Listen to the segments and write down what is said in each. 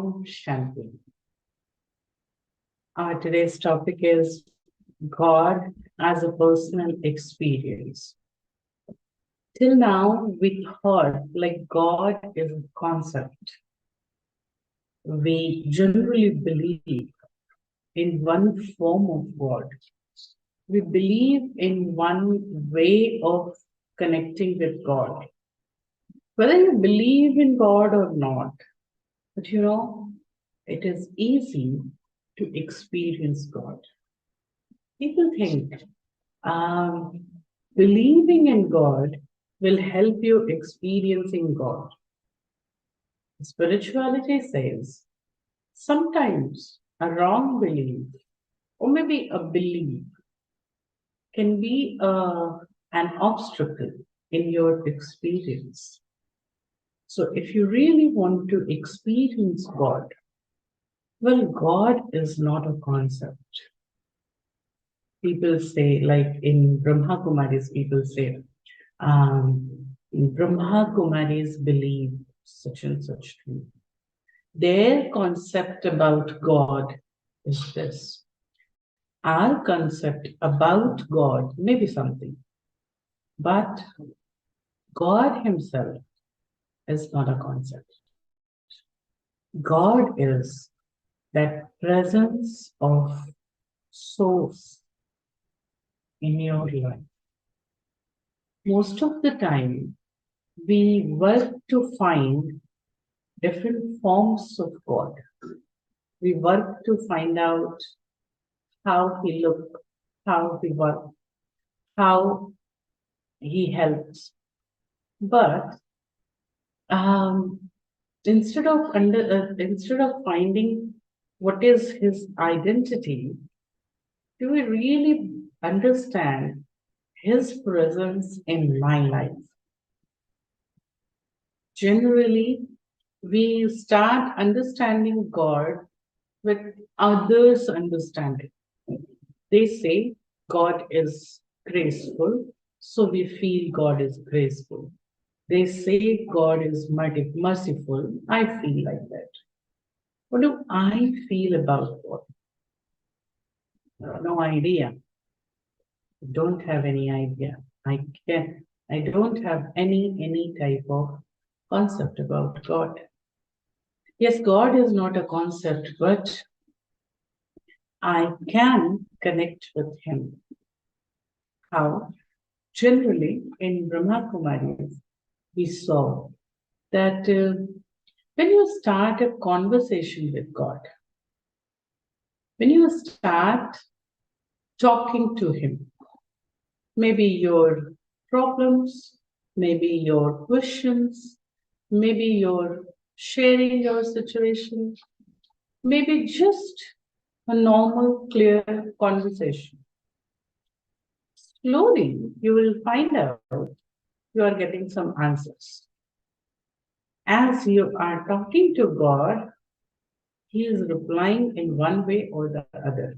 Om Shanti. Our today's topic is God as a personal experience. Till now, we thought like God is a concept. We generally believe in one form of God. We believe in one way of connecting with God. Whether you believe in God or not, but it is easy to experience God. People think believing in God will help you experiencing God. Spirituality says sometimes a wrong belief or maybe a belief can be an obstacle in your experience. So if you really want to experience God, well, God is not a concept. People say, like in Brahmakumaris, people say, Brahmakumaris believe such and such thing. Their concept about God is this. Our concept about God may be something, but God Himself is not a concept. God is that presence of source in your life. Most of the time, we work to find different forms of God. We work to find out how He looks, how He works, how He helps. But instead of finding what is His identity, do we really understand His presence in my life? Generally, we start understanding God with others' understanding. They say God is graceful, so we feel God is graceful. They say God is merciful, I feel like that. What do I feel about God? No idea. Don't have any idea. I don't have any type of concept about God. Yes, God is not a concept, but I can connect with Him. How? Generally, in Brahmakumaris, we saw that when you start a conversation with God, when you start talking to Him, maybe your problems, maybe your questions, maybe you're sharing your situation, maybe just a normal, clear conversation. Slowly, you will find out you are getting some answers. As you are talking to God, He is replying in one way or the other.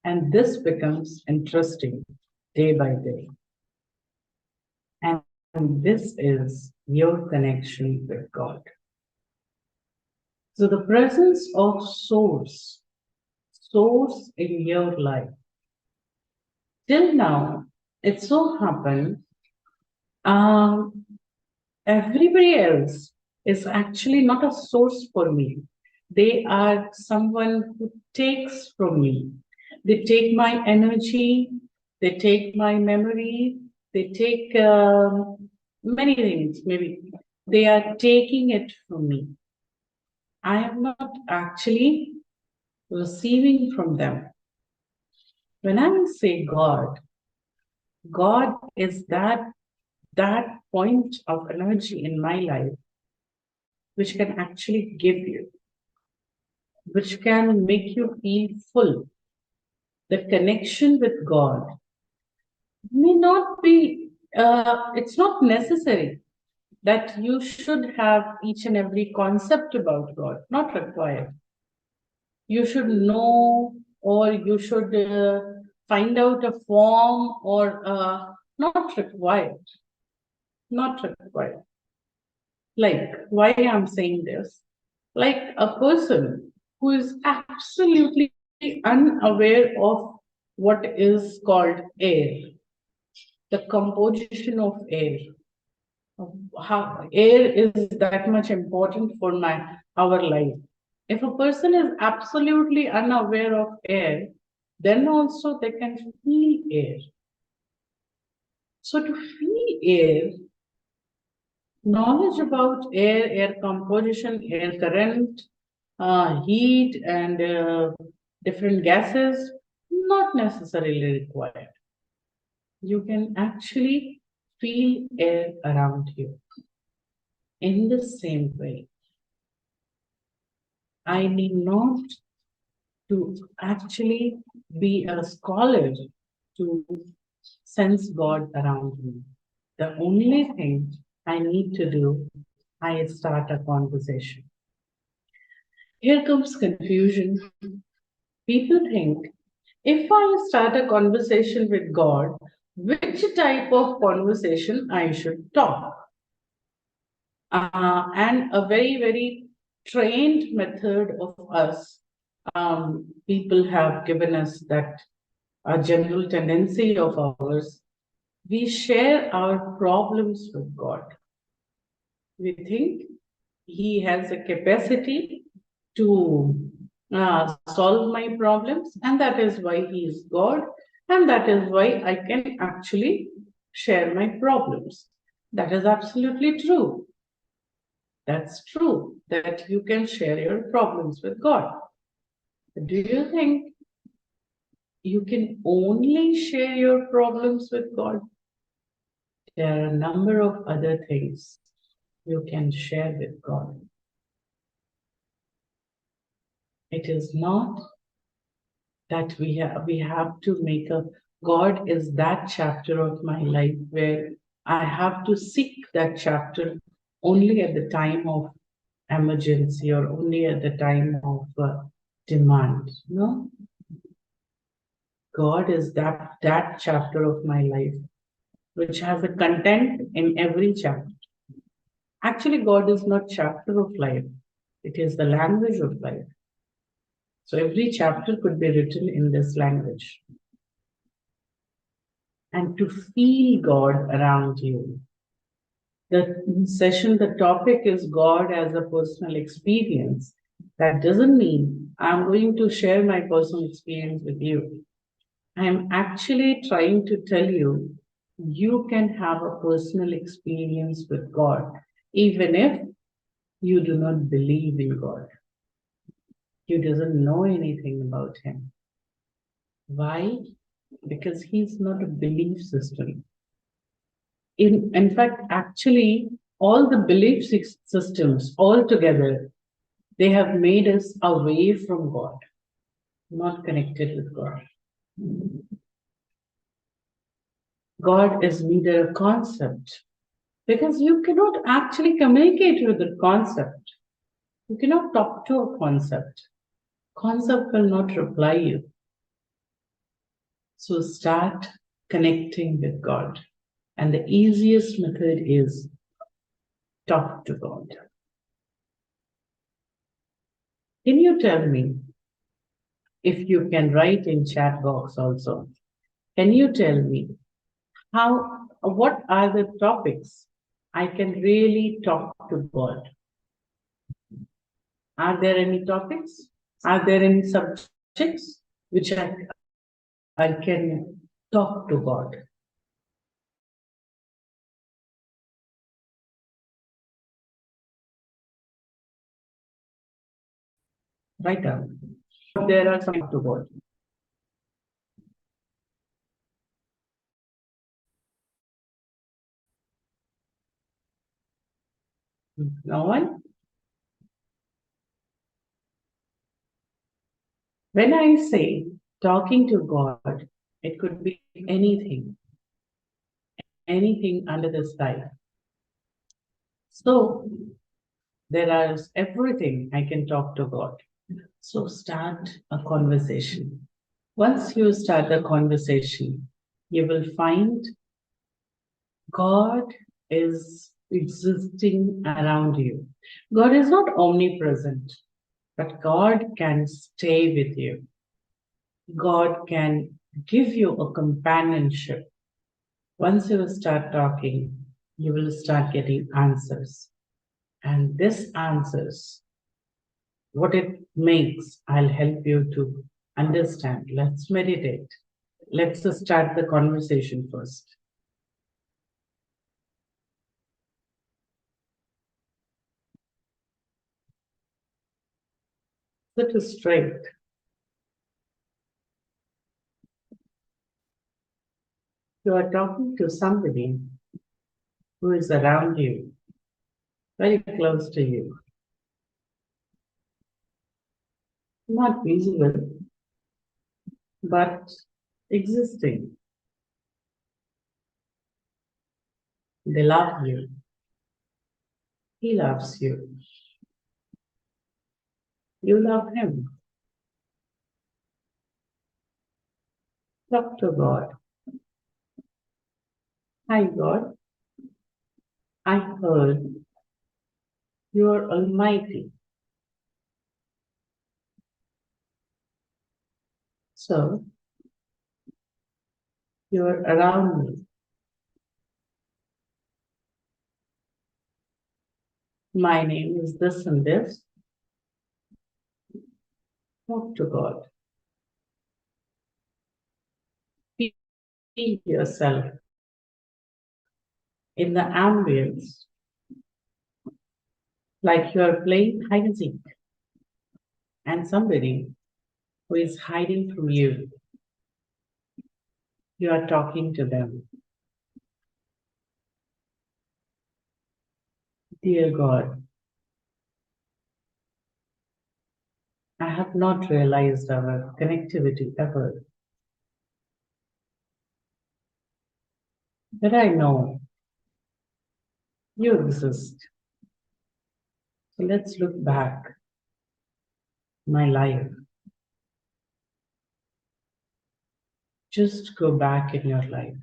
And this becomes interesting day by day. And this is your connection with God. So the presence of source in your life. Till now, it so happened, everybody else is actually not a source for me. They are someone who takes from me. They take my energy, they take my memory, they take many things, maybe. They are taking it from me. I am not actually receiving from them. When I say God, God is that point of energy in my life which can actually give you, which can make you feel full. The connection with God may not be, it's not necessary that you should have each and every concept about God, not required. You should know, or you should find out a form, or not required. Not required. Like, why I'm saying this? Like a person who is absolutely unaware of what is called air, the composition of air, how air is that much important for our life. If a person is absolutely unaware of air, then also they can feel air. So to feel air, knowledge about air, air composition, air current, heat, and different gases, not necessarily required. You can actually feel air around you. In the same way, I need not to actually be a scholar to sense God around me. The only thing I need to do, I start a conversation. Here comes confusion. People think, if I start a conversation with God, which type of conversation I should talk? And a very, very trained method of us, people have given us that a general tendency of ours, we share our problems with God. We think He has a capacity to solve my problems, and that is why He is God, and that is why I can actually share my problems. That is absolutely true. That's true, that you can share your problems with God. Do you think you can only share your problems with God? There are a number of other things you can share with God. It is not that we have to make a God is that chapter of my life where I have to seek that chapter only at the time of emergency or only at the time of demand. No, God is that chapter of my life which has a content in every chapter. Actually, God is not chapter of life. It is the language of life. So every chapter could be written in this language. And to feel God around you. The session, the topic is God as a personal experience. That doesn't mean I'm going to share my personal experience with you. I'm actually trying to tell you, you can have a personal experience with God, even if you do not believe in God. You doesn't know anything about Him. Why? Because He's not a belief system. In fact, actually, all the belief systems all together, they have made us away from God, not connected with God. God is neither a concept, because you cannot actually communicate with the concept. You cannot talk to a concept. Concept will not reply you. So start connecting with God. And the easiest method is talk to God. Can you tell me, if you can write in chat box also, can you tell me what are the topics I can really talk to God? Are there any topics? Are there any subjects which I can talk to God? Write down. There are some to God. No one? When I say talking to God, it could be anything under the sky. So there is everything I can talk to God. So start a conversation. Once you start a conversation, you will find God is existing around you. God is not omnipresent, but God can stay with you. God can give you a companionship. Once you start talking, you will start getting answers. And this answers, what it makes, I'll help you to understand. Let's meditate. Let's start the conversation first. Sit straight. You are talking to somebody who is around you, very close to you, not visible, but existing. They love you. He loves you. You love him. Talk to God. Hi, God. I heard you are almighty. So, you are around me. My name is this and this. Talk to God. Feel yourself in the ambience like you are playing hide and seek and somebody who is hiding from you, you are talking to them. Dear God, I have not realized our connectivity ever, but I know you exist. So let's look back my life. Just go back in your life.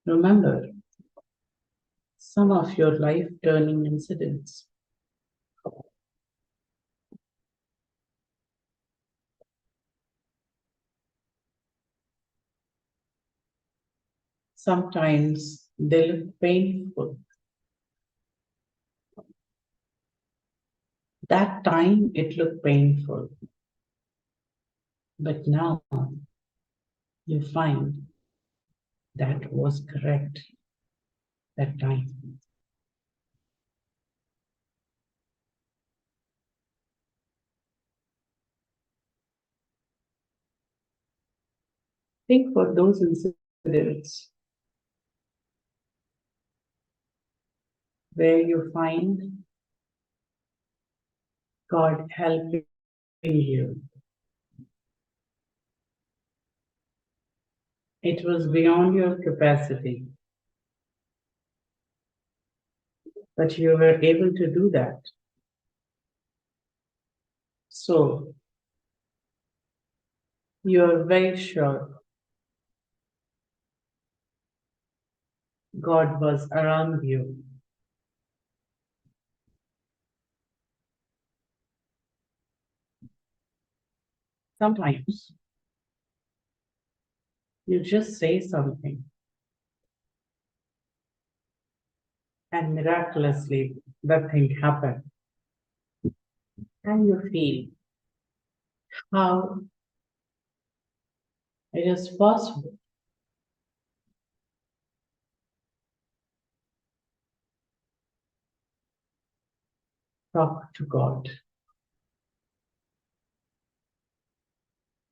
Remember some of your life-turning incidents. Sometimes they look painful. That time it looked painful. But now you find that was correct that time. Think for those incidents where you find God helping you. It was beyond your capacity, but you were able to do that. So you're very sure God was around you. Sometimes you just say something and miraculously that thing happened. And you feel how it is possible. Talk to God.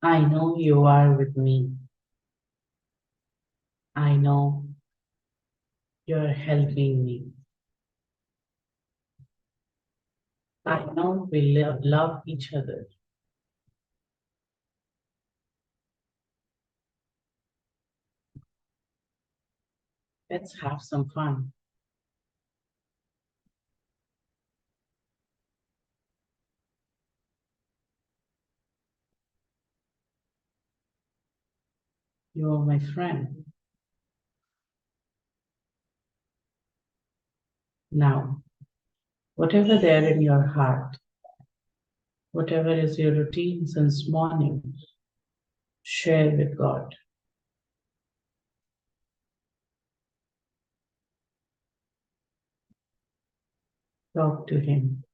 I know you are with me. I know you're helping me. I know we love each other. Let's have some fun. You are my friend. Now, whatever there in your heart, whatever is your routine since morning, share with God. Talk to Him.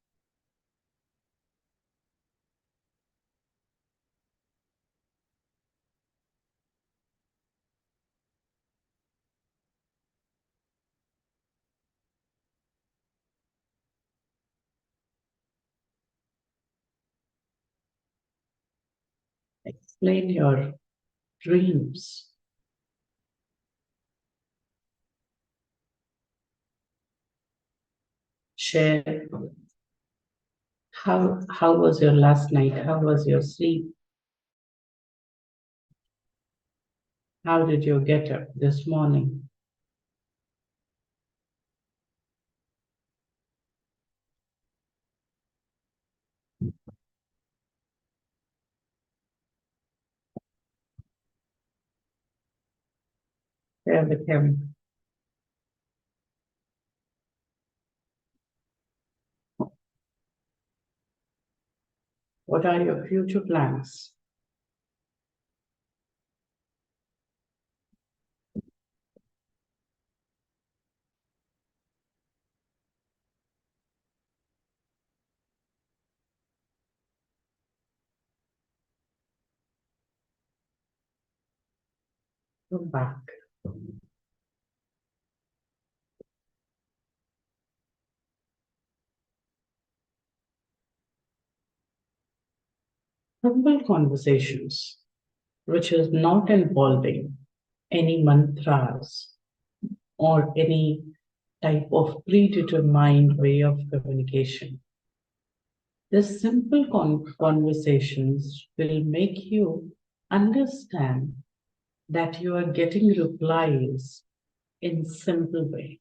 Explain your dreams. Share how was your last night? How was your sleep? How did you get up this morning? Share with Him. What are your future plans? Come back. Humble conversations, which is not involving any mantras or any type of predetermined way of communication. These simple conversations will make you understand that you are getting replies in simple way.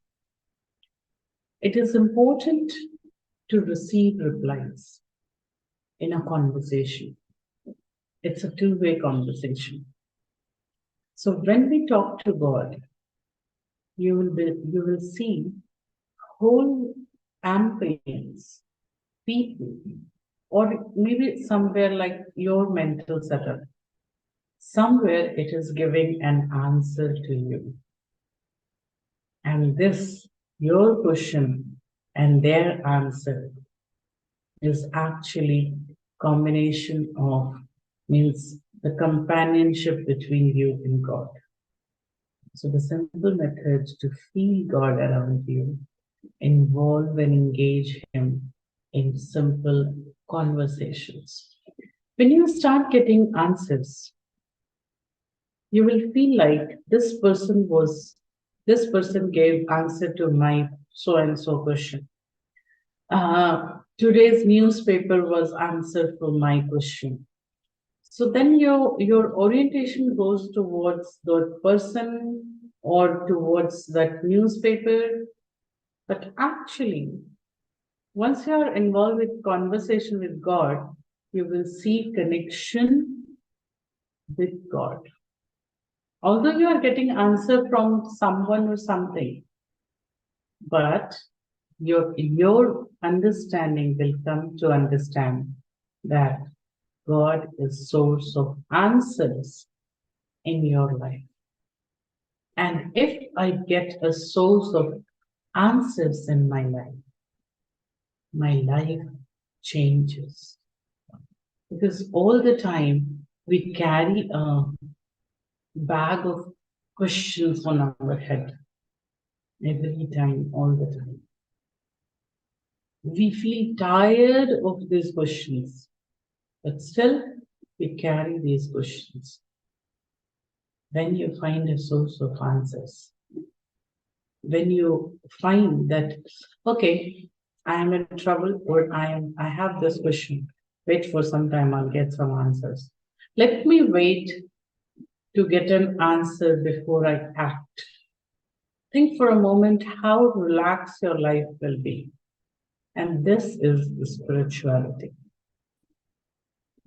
It is important to receive replies in a conversation. It's a two-way conversation. So when we talk to God, you will see whole ambience, people, or maybe somewhere like your mental setup. Somewhere it is giving an answer to you. And this, your question and their answer, is actually combination of, means the companionship between you and God. So the simple method to feel God around you, involve and engage Him in simple conversations. When you start getting answers, you will feel like this person gave answer to my so and so question. Today's newspaper was answer for my question. So then your orientation goes towards that person or towards that newspaper. But actually, once you are involved with conversation with God, you will see connection with God. Although you are getting answer from someone or something, but your understanding will come to understand that God is source of answers in your life. And if I get a source of answers in my life changes. Because all the time we carry a bag of questions on our head. Every time, all the time. We feel tired of these questions, but still we carry these questions. When you find a source of answers, when you find that, okay, I am in trouble or I have this question, wait for some time, I'll get some answers. Let me wait to get an answer before I act. Think for a moment how relaxed your life will be. And this is the spirituality.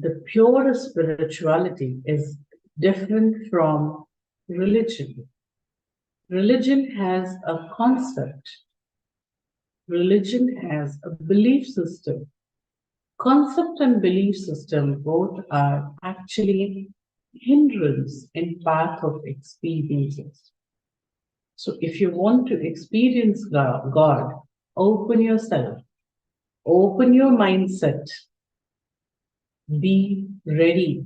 The pure spirituality is different from religion. Religion has a concept. Religion has a belief system. Concept and belief system both are actually hindrance in path of experiences. So if you want to experience God, open yourself, open your mindset, be ready.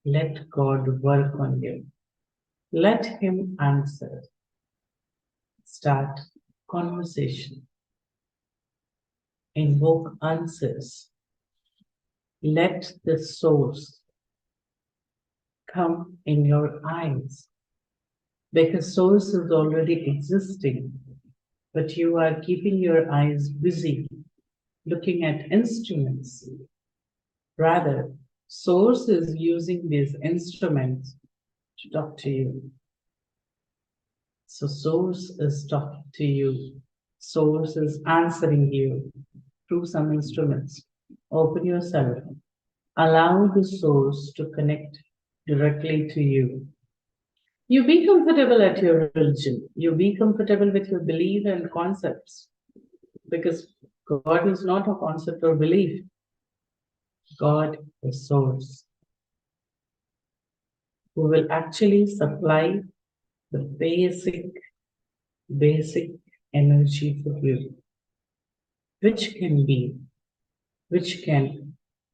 Let God work on you. Let Him answer. Start conversation. Invoke answers. Let the source come in your eyes, because source is already existing, but you are keeping your eyes busy looking at instruments. Rather, source is using these instruments to talk to you. So source is talking to you. Source is answering you through some instruments. Open yourself. Allow the source to connect directly to you. You be comfortable at your religion. You be comfortable with your belief and concepts. Because God is not a concept or belief. God is source, who will actually supply the basic energy for you, which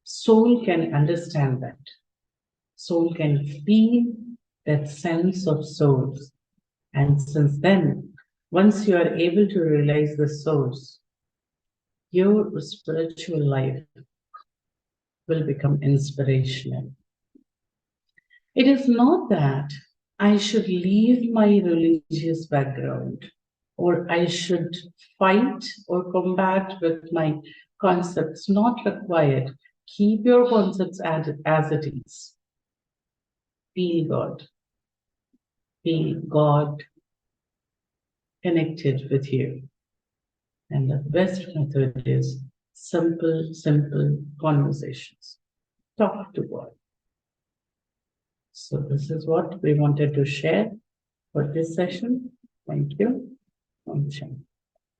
soul can understand that. Soul can feel that sense of source. And since then, once you are able to realize the source, your spiritual life will become inspirational. It is not that I should leave my religious background, or I should fight or combat with my concepts. Not required. Keep your concepts as it is. Feel God. Feel God connected with you. And the best method is simple conversations. Talk to God. So this is what we wanted to share for this session. Thank you.